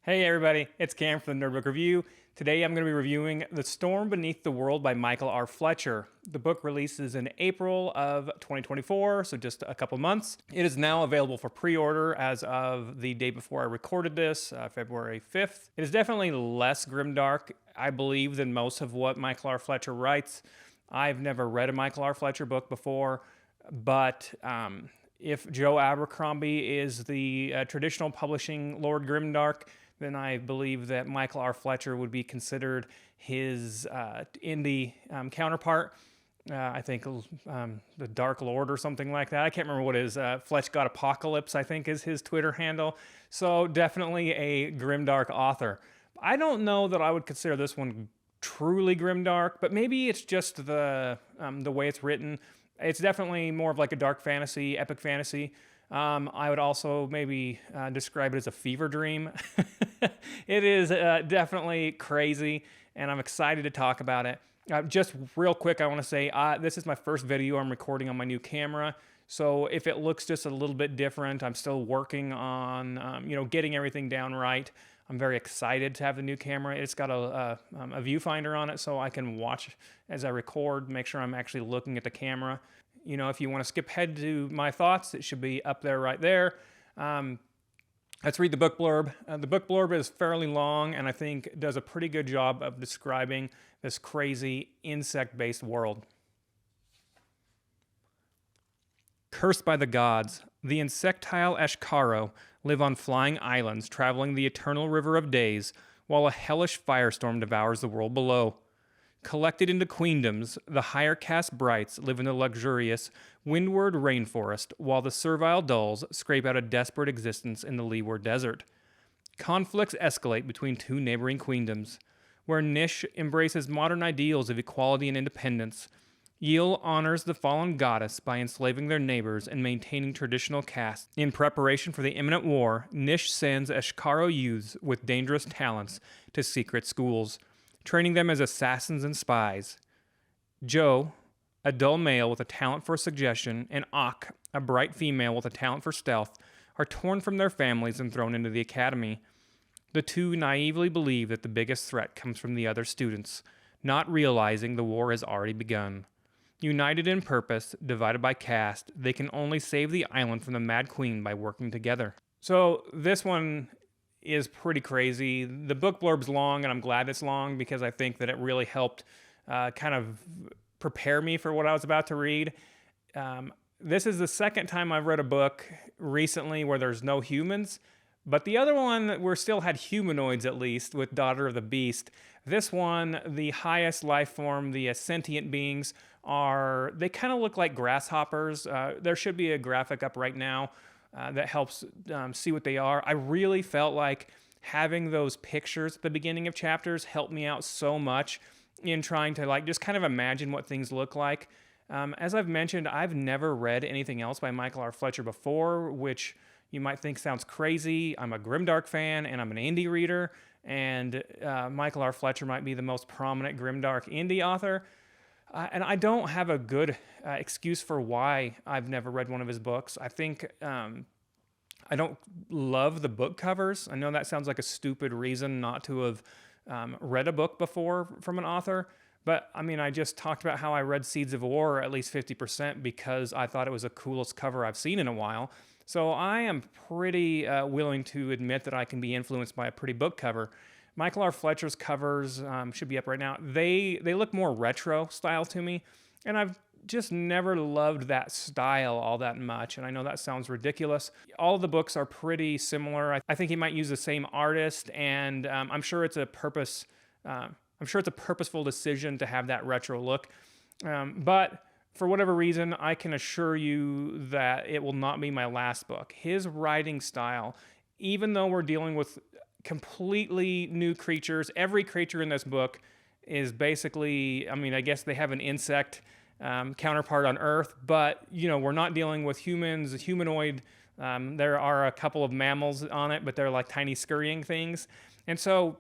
Hey everybody, it's Cam from the Nerdbook Review. Today I'm going to be reviewing The Storm Beneath the World by Michael R. Fletcher. The book releases in April of 2024, so just a couple months. It is now available for pre-order as of the day before I recorded this, February 5th. It is definitely less grimdark, I believe, than most of what Michael R. Fletcher writes. I've never read a Michael R. Fletcher book before, but if Joe Abercrombie is the traditional publishing Lord Grimdark, then I believe that Michael R. Fletcher would be considered his indie counterpart. I think the Dark Lord or something like that. I can't remember what his Fletch Got Apocalypse, I think, is his Twitter handle. So definitely a grimdark author. I don't know that I would consider this one truly grimdark, but maybe it's just the way it's written. It's definitely more of like a dark fantasy, epic fantasy. I would also maybe describe it as a fever dream. It is definitely crazy, and I'm excited to talk about it. Just real quick, I want to say this is my first video I'm recording on my new camera. So if it looks just a little bit different, I'm still working on getting everything down right. I'm very excited to have the new camera. It's got a viewfinder on it, so I can watch as I record, make sure I'm actually looking at the camera. You know, if you want to skip ahead to my thoughts, it should be up there right there. Let's read the book blurb. The book blurb is fairly long, and I think does a pretty good job of describing this crazy insect-based world. Cursed by the gods, the insectile Ashkaro live on flying islands traveling the eternal river of days, while a hellish firestorm devours the world below. Collected into queendoms, the higher caste brights live in the luxurious, windward rainforest, while the servile dulls scrape out a desperate existence in the leeward desert. Conflicts escalate between two neighboring queendoms, where Nish embraces modern ideals of equality and independence. Yil honors the fallen goddess by enslaving their neighbors and maintaining traditional caste. In preparation for the imminent war, Nish sends Ashkaro youths with dangerous talents to secret schools, training them as assassins and spies. Joe, a dull male with a talent for suggestion, and Ak, a bright female with a talent for stealth, are torn from their families and thrown into the academy. The two naively believe that the biggest threat comes from the other students, not realizing the war has already begun. United in purpose, divided by caste, they can only save the island from the Mad Queen by working together. So this one is pretty crazy. The book blurb's long, and I'm glad it's long because I think that it really helped kind of prepare me for what I was about to read. This is the second time I've read a book recently where there's no humans, but the other one we still had humanoids, at least, with Daughter of the Beast. This one, the highest life form, the sentient beings, they kind of look like grasshoppers. There should be a graphic up right now that helps see what they are. I really felt like having those pictures at the beginning of chapters helped me out so much in trying to just kind of imagine what things look like. As I've mentioned, I've never read anything else by Michael R. Fletcher before, which you might think sounds crazy. I'm a grimdark fan and I'm an indie reader, and Michael R. Fletcher might be the most prominent grimdark indie author. And I don't have a good excuse for why I've never read one of his books. I think I don't love the book covers. I know that sounds like a stupid reason not to have read a book before from an author. But I mean, I just talked about how I read Seeds of War at least 50% because I thought it was the coolest cover I've seen in a while. So I am pretty willing to admit that I can be influenced by a pretty book cover. Michael R. Fletcher's covers should be up right now. They look more retro style to me, and I've just never loved that style all that much, and I know that sounds ridiculous. All of the books are pretty similar. I think he might use the same artist, and I'm sure it's a purposeful decision to have that retro look. But for whatever reason, I can assure you that it will not be my last book. His writing style, even though we're dealing with completely new creatures, every creature in this book is basically, I mean, I guess they have an insect counterpart on Earth, but we're not dealing with humans, humanoid. There are a couple of mammals on it, but they're like tiny scurrying things. And so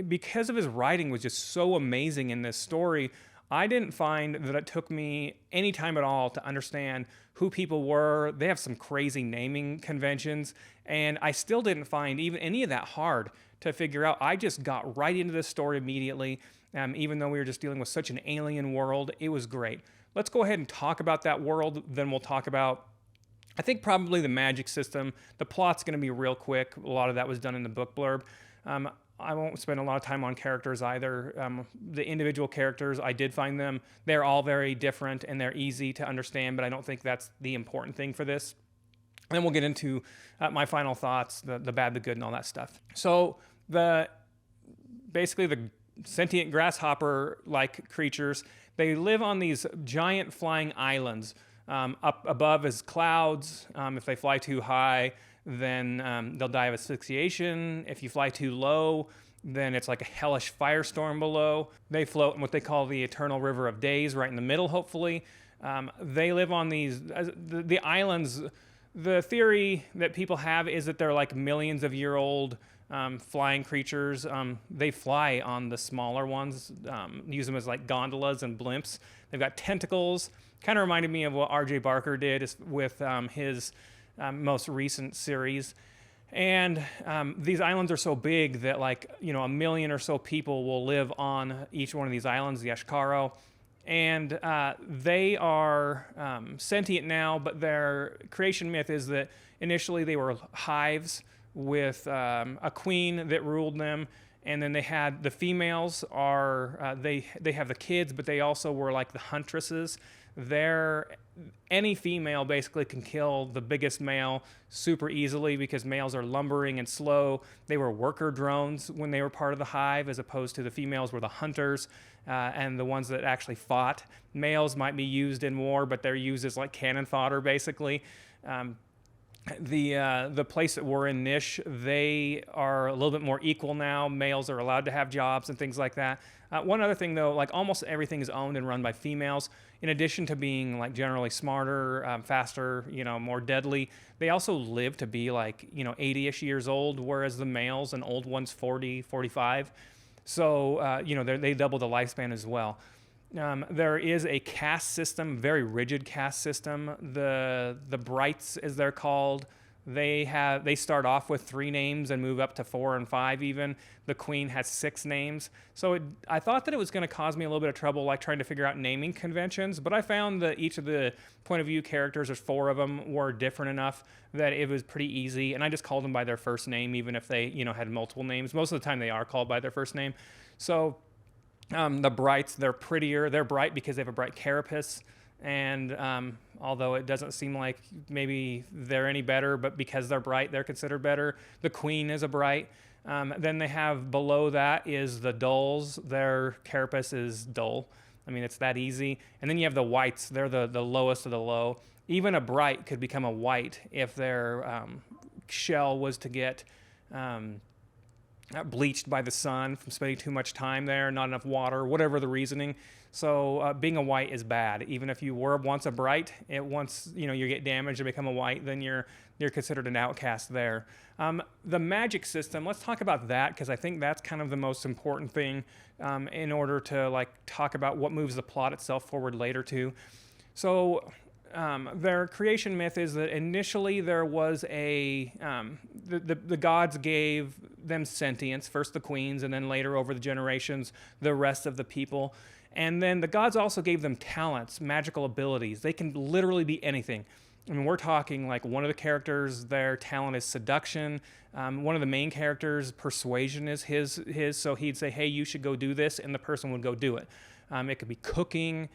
because of his writing was just so amazing in this story, I didn't find that it took me any time at all to understand who people were. They have some crazy naming conventions, and I still didn't find even any of that hard to figure out. I just got right into the story immediately, even though we were just dealing with such an alien world. It was great. Let's go ahead and talk about that world, then we'll talk about, I think, probably the magic system. The plot's going to be real quick. A lot of that was done in the book blurb. I won't spend a lot of time on characters either. The individual characters, I did find them. They're all very different and they're easy to understand, but I don't think that's the important thing for this. And then we'll get into my final thoughts, the bad, the good, and all that stuff. So basically the sentient grasshopper-like creatures, they live on these giant flying islands. Up above is clouds. If they fly too high, then they'll die of asphyxiation. If you fly too low, then it's like a hellish firestorm below. They float in what they call the eternal river of days, right in the middle, hopefully. They live on the islands. The theory that people have is that they're like millions of year old flying creatures. They fly on the smaller ones, use them as like gondolas and blimps. They've got tentacles. Kind of reminded me of what R.J. Barker did with his most recent series. And these islands are so big that, like, you know, 1 million or so people will live on each one of these islands, the Ashkaro. And they are sentient now, but their creation myth is that initially they were hives with a queen that ruled them. And then they had the females they have the kids, but they also were like the huntresses. Any female basically can kill the biggest male super easily because males are lumbering and slow. They were worker drones when they were part of the hive, as opposed to the females were the hunters and the ones that actually fought. Males might be used in war, but they're used as like cannon fodder, basically. The place that we're in, Niche, they are a little bit more equal now. Males are allowed to have jobs and things like that. One other thing, though, like almost everything is owned and run by females. In addition to being like generally smarter, faster, you know, more deadly, they also live to be like, you know, 80-ish years old, whereas the males and old ones 40, 45. So, you know, they double the lifespan as well. There is a caste system, very rigid caste system. The Brights, as they're called, they start off with 3 names and move up to 4 and 5 even. The queen has 6 names. So I thought that it was going to cause me a little bit of trouble, like trying to figure out naming conventions, but I found that each of the point of view characters, there's 4 of them, were different enough that it was pretty easy, and I just called them by their first name, even if they, you know, had multiple names. Most of the time they are called by their first name. So the Brights, they're prettier. They're bright because they have a bright carapace. And although it doesn't seem like maybe they're any better, but because they're bright, they're considered better. The queen is a bright. Then they have below that is the dulls. Their carapace is dull. I mean, it's that easy. And then you have the whites. They're the lowest of the low. Even a bright could become a white if their shell was to get bleached by the sun from spending too much time there, not enough water, whatever the reasoning. So being a white is bad. Even if you were once a bright, once you get damaged and become a white, then you're considered an outcast there. The magic system, let's talk about that, because I think that's kind of the most important thing in order to like talk about what moves the plot itself forward later too. So their creation myth is that initially there was the gods gave them sentience, first the queens, and then later over the generations, the rest of the people. And then the gods also gave them talents, magical abilities. They can literally be anything. I mean, we're talking like one of the characters, their talent is seduction. One of the main characters, persuasion is his. So he'd say, hey, you should go do this, and the person would go do it. It could be cooking.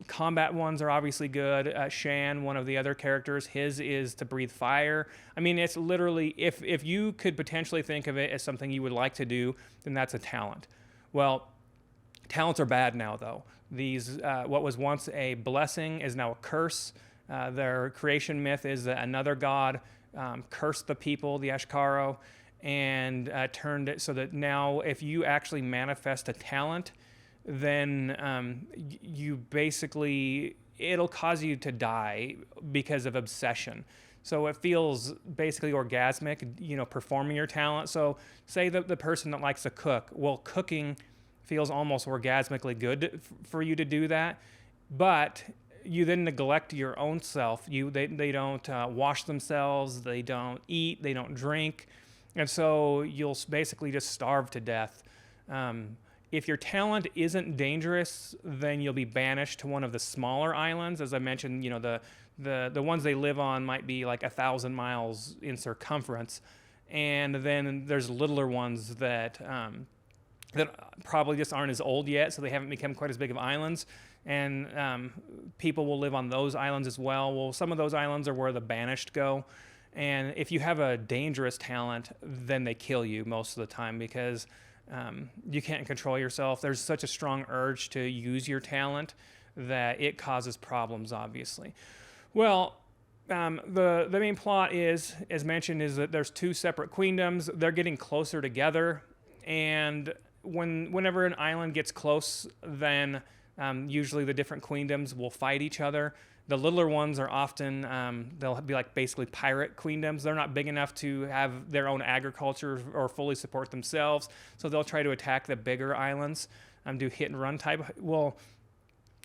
Combat ones are obviously good. Shan, one of the other characters, his is to breathe fire. I mean, it's literally, if you could potentially think of it as something you would like to do, then that's a talent. Well, talents are bad now, though. These, what was once a blessing is now a curse. Their creation myth is that another god cursed the people, the Ashkaro, and turned it so that now if you actually manifest a talent, then you basically, it'll cause you to die because of obsession. So it feels basically orgasmic, performing your talent. So say that the person that likes to cook, well, cooking feels almost orgasmically good for you to do that, but you then neglect your own self. They don't wash themselves, they don't eat, they don't drink, and so you'll basically just starve to death. If your talent isn't dangerous, then you'll be banished to one of the smaller islands. As I mentioned, the ones they live on might be like 1,000 miles in circumference, and then there's littler ones that probably just aren't as old yet, so they haven't become quite as big of islands. And people will live on those islands as well. Well, some of those islands are where the banished go. And if you have a dangerous talent, then they kill you most of the time because you can't control yourself. There's such a strong urge to use your talent that it causes problems, obviously. Well, the main plot is, as mentioned, is that there's 2 separate queendoms. They're getting closer together, and whenever an island gets close, then usually the different queendoms will fight each other. The littler ones are often, they'll be like basically pirate queendoms. They're not big enough to have their own agriculture or fully support themselves, so they'll try to attack the bigger islands, do hit and run type. Well,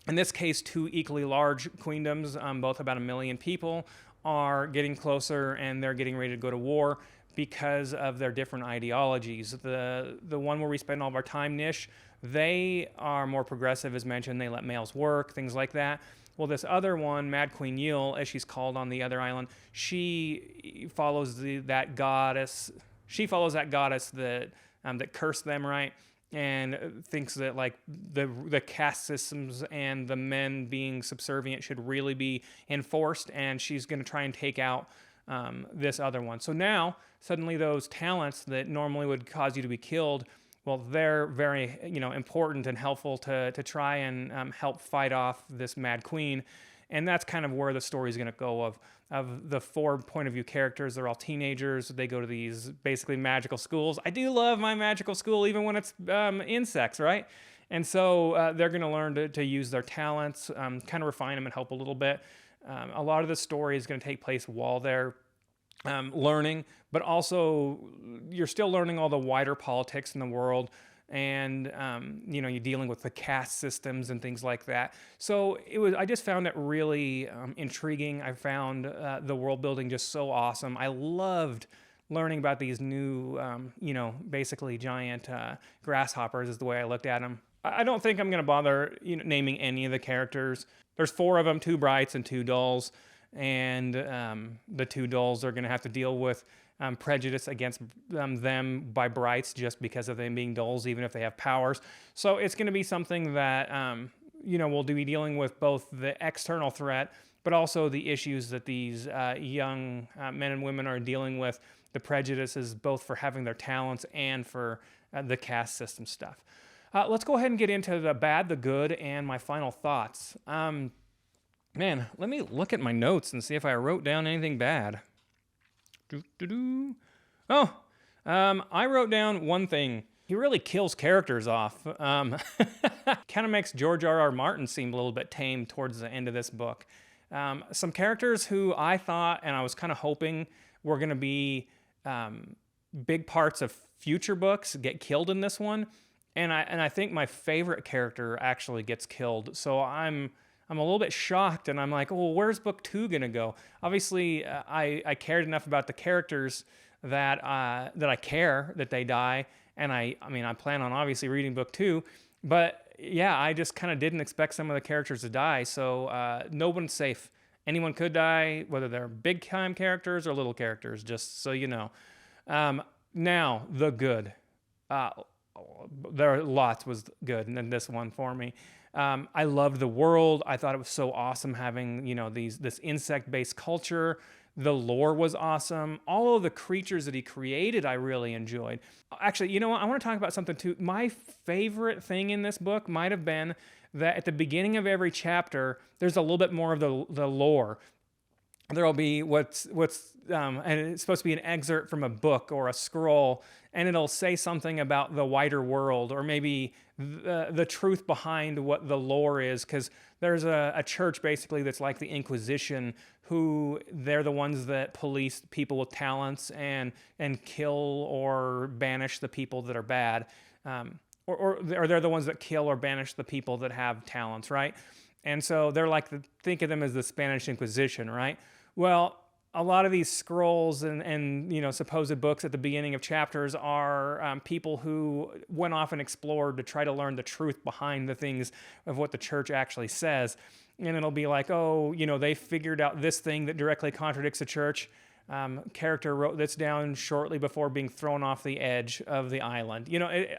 in this case, 2 equally large queendoms, both about 1 million people, are getting closer, and they're getting ready to go to war because of their different ideologies. The one where we spend all of our time, Nish, they are more progressive, as mentioned. They let males work, things like that. Well, this other one, Mad Queen Yule, as she's called on the other island, she follows that goddess. She follows that goddess that cursed them, right? And thinks that like the caste systems and the men being subservient should really be enforced, and she's going to try and take out this other one. So now suddenly those talents that normally would cause you to be killed, well, they're very important and helpful to try and help fight off this Mad Queen. And that's kind of where the story is going to go of the 4 point of view characters. They're all teenagers. They go to these basically magical schools. I do love my magical school, even when it's insects, right? And so they're going to learn to use their talents, kind of refine them and help a little bit. A lot of the story is going to take place while they're learning, but also you're still learning all the wider politics in the world, and you're dealing with the caste systems and things like that. So I just found it really intriguing. I found the world building just so awesome. I loved learning about these new, basically giant grasshoppers is the way I looked at them. I don't think I'm going to bother naming any of the characters. There's 4 of them, 2 brights and 2 dulls. And the 2 dulls are going to have to deal with prejudice against them by brights just because of them being dulls, even if they have powers. So it's going to be something that, we'll be dealing with both the external threat, but also the issues that these young men and women are dealing with, the prejudices both for having their talents and for the caste system stuff. Let's go ahead and get into the bad, the good, and my final thoughts. Man, let me look at my notes and see if I wrote down anything bad. I wrote down one thing. He really kills characters off. Kind of makes George R. R. Martin seem a little bit tame towards the end of this book. Some characters who I thought and I was kind of hoping were going to be big parts of future books get killed in this one. And I think my favorite character actually gets killed. So I'm a little bit shocked, and I'm like, well, where's book 2 gonna go? Obviously, I cared enough about the characters that I care that they die, and I plan on obviously reading book 2, but yeah, I just kind of didn't expect some of the characters to die. So no one's safe. Anyone could die, whether they're big time characters or little characters. Just so you know. Now the good. There are lots was good, and then this one for me. I loved the world. I thought it was so awesome having, this insect-based culture. The lore was awesome. All of the creatures that he created, I really enjoyed. Actually, you know what? I want to talk about something too. My favorite thing in this book might have been that at the beginning of every chapter, there's a little bit more of the lore. There'll be and it's supposed to be an excerpt from a book or a scroll, and it'll say something about the wider world, or maybe the truth behind what the lore is, because there's a church basically that's like the Inquisition, who they're the ones that police people with talents and kill or banish the people that are bad. or they're the ones that kill or banish the people that have talents, right? And so they're like, think of them as the Spanish Inquisition, right? Well, a lot of these scrolls and supposed books at the beginning of chapters are people who went off and explored to try to learn the truth behind the things of what the church actually says. And it'll be like, they figured out this thing that directly contradicts the church. Character wrote this down shortly before being thrown off the edge of the island.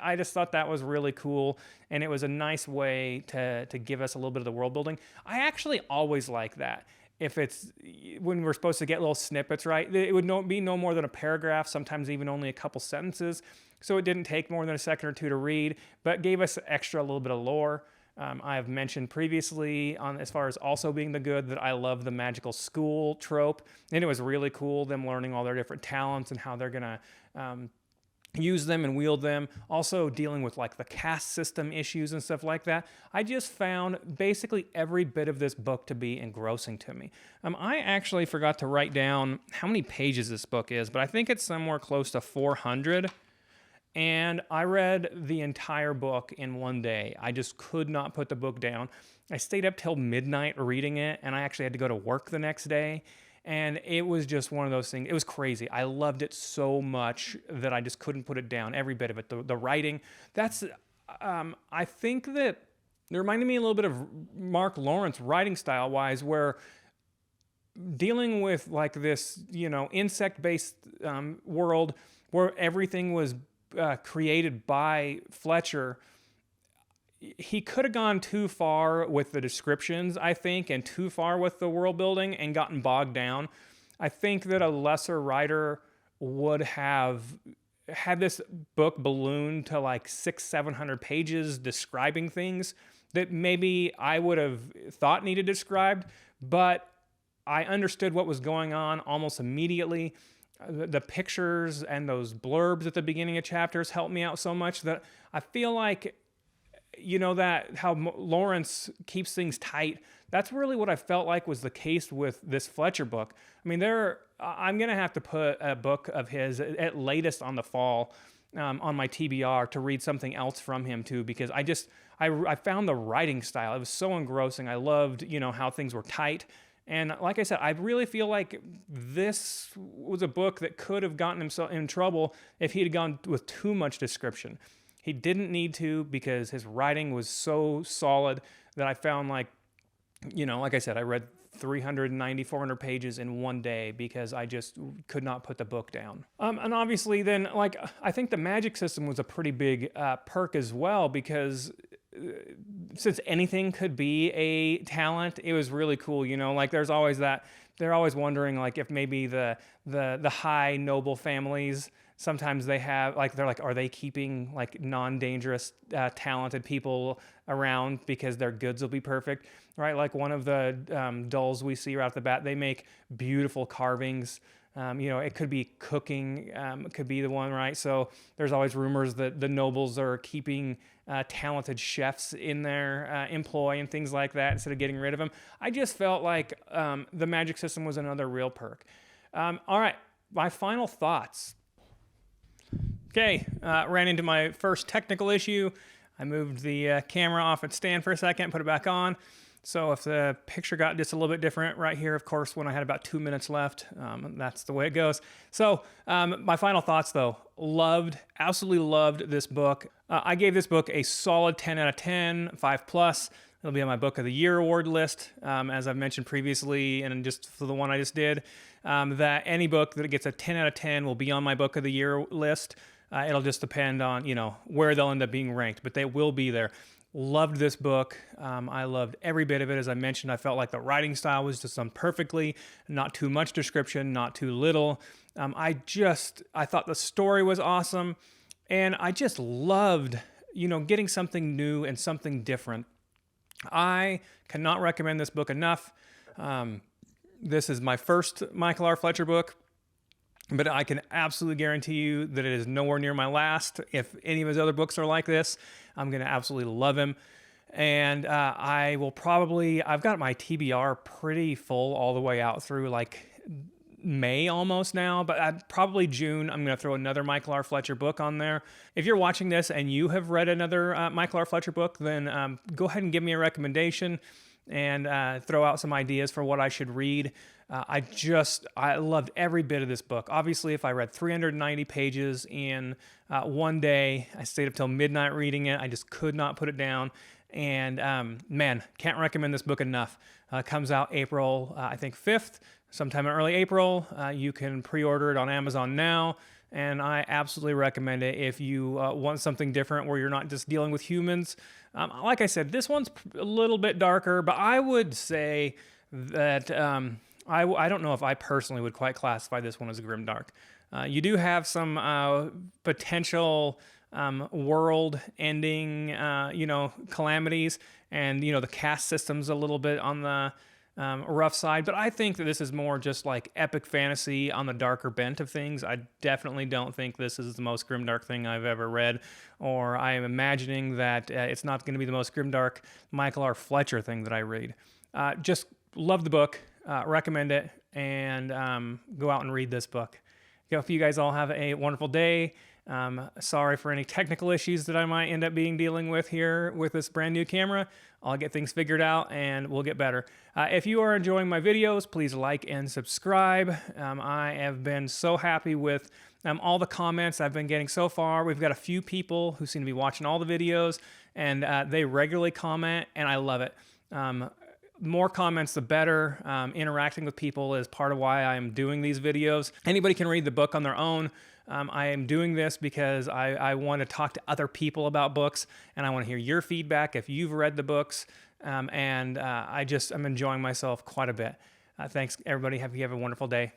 I just thought that was really cool, and it was a nice way to give us a little bit of the world building. I actually always like that. If it's when we're supposed to get little snippets, right? It would be no more than a paragraph, sometimes even only a couple sentences. So it didn't take more than a second or two to read, but gave us extra a little bit of lore. I have mentioned previously, as far as also being the good, that I love the magical school trope, and it was really cool, them learning all their different talents and how they're gonna use them and wield them. Also dealing with like the caste system issues and stuff like that. I just found basically every bit of this book to be engrossing to me. I actually forgot to write down how many pages this book is, but I think it's somewhere close to 400. And I read the entire book in one day. I just could not put the book down. I stayed up till midnight reading it, and I actually had to go to work the next day. And it was just one of those things. It was crazy. I loved it so much that I just couldn't put it down. Every bit of it. The writing. I think that it reminded me a little bit of Mark Lawrence writing style wise, where dealing with like this, insect-based world where everything was created by Fletcher. He could have gone too far with the descriptions, I think, and too far with the world building and gotten bogged down. I think that a lesser writer would have had this book balloon to like 600-700 pages describing things that maybe I would have thought needed described, but I understood what was going on almost immediately. The pictures and those blurbs at the beginning of chapters helped me out so much that I feel like, that how Lawrence keeps things tight. That's really what I felt like was the case with this Fletcher book. I mean, I'm going to have to put a book of his at latest on the fall on my TBR to read something else from him too, because I found the writing style. It was so engrossing. I loved, how things were tight. And like I said, I really feel like this was a book that could have gotten himself in trouble if he had gone with too much description. He didn't need to, because his writing was so solid that I found like I said, I read 390, 400 pages in one day because I just could not put the book down. And obviously then, I think the magic system was a pretty big perk as well, because since anything could be a talent, it was really cool. There's always that. They're always wondering, if maybe the high noble families, sometimes they have, they're like, are they keeping non-dangerous, talented people around because their goods will be perfect, right? Like one of the dolls we see right off the bat, they make beautiful carvings. It could be cooking, could be the one, right? So there's always rumors that the nobles are keeping talented chefs in their employ and things like that instead of getting rid of them. I just felt like the magic system was another real perk. All right, my final thoughts. Okay, ran into my first technical issue. I moved the camera off its stand for a second, put it back on. So if the picture got just a little bit different right here, of course, when I had about 2 minutes left, that's the way it goes. So my final thoughts though, absolutely loved this book. I gave this book a solid 10 out of 10, 5+. It'll be on my Book of the Year award list, as I've mentioned previously, and just for the one I just did, that any book that gets a 10 out of 10 will be on my Book of the Year list. It'll just depend on, where they'll end up being ranked, but they will be there. Loved this book. I loved every bit of it. As I mentioned, I felt like the writing style was just done perfectly, not too much description, not too little. I thought the story was awesome, and I just loved, getting something new and something different. I cannot recommend this book enough. This is my first Michael R. Fletcher book, but I can absolutely guarantee you that it is nowhere near my last. If any of his other books are like this, I'm going to absolutely love him. And I've got my TBR pretty full all the way out through May almost now, but probably June, I'm going to throw another Michael R. Fletcher book on there. If you're watching this and you have read another Michael R. Fletcher book, then go ahead and give me a recommendation and throw out some ideas for what I should read. I loved every bit of this book. Obviously, if I read 390 pages in one day, I stayed up till midnight reading it. I just could not put it down. And man, can't recommend this book enough. Comes out April, I think 5th, sometime in early April. You can pre-order it on Amazon now. And I absolutely recommend it if you want something different where you're not just dealing with humans. Like I said, this one's a little bit darker, but I would say that I don't know if I personally would quite classify this one as grimdark. You do have some potential world-ending, calamities, and the caste system's a little bit on the rough side, but I think that this is more just like epic fantasy on the darker bent of things. I definitely don't think this is the most grimdark thing I've ever read, or I am imagining that it's not going to be the most grimdark Michael R. Fletcher thing that I read. Just love the book, recommend it, and go out and read this book. Hope you guys all have a wonderful day. Sorry for any technical issues that I might end up dealing with here with this brand new camera. I'll get things figured out and we'll get better. If you are enjoying my videos, please like and subscribe. I have been so happy with all the comments I've been getting so far. We've got a few people who seem to be watching all the videos, and they regularly comment, and I love it. More comments, the better. Interacting with people is part of why I'm doing these videos. Anybody can read the book on their own. I am doing this because I want to talk to other people about books, and I want to hear your feedback if you've read the books, and I'm enjoying myself quite a bit. Thanks, everybody. Hope you have a wonderful day.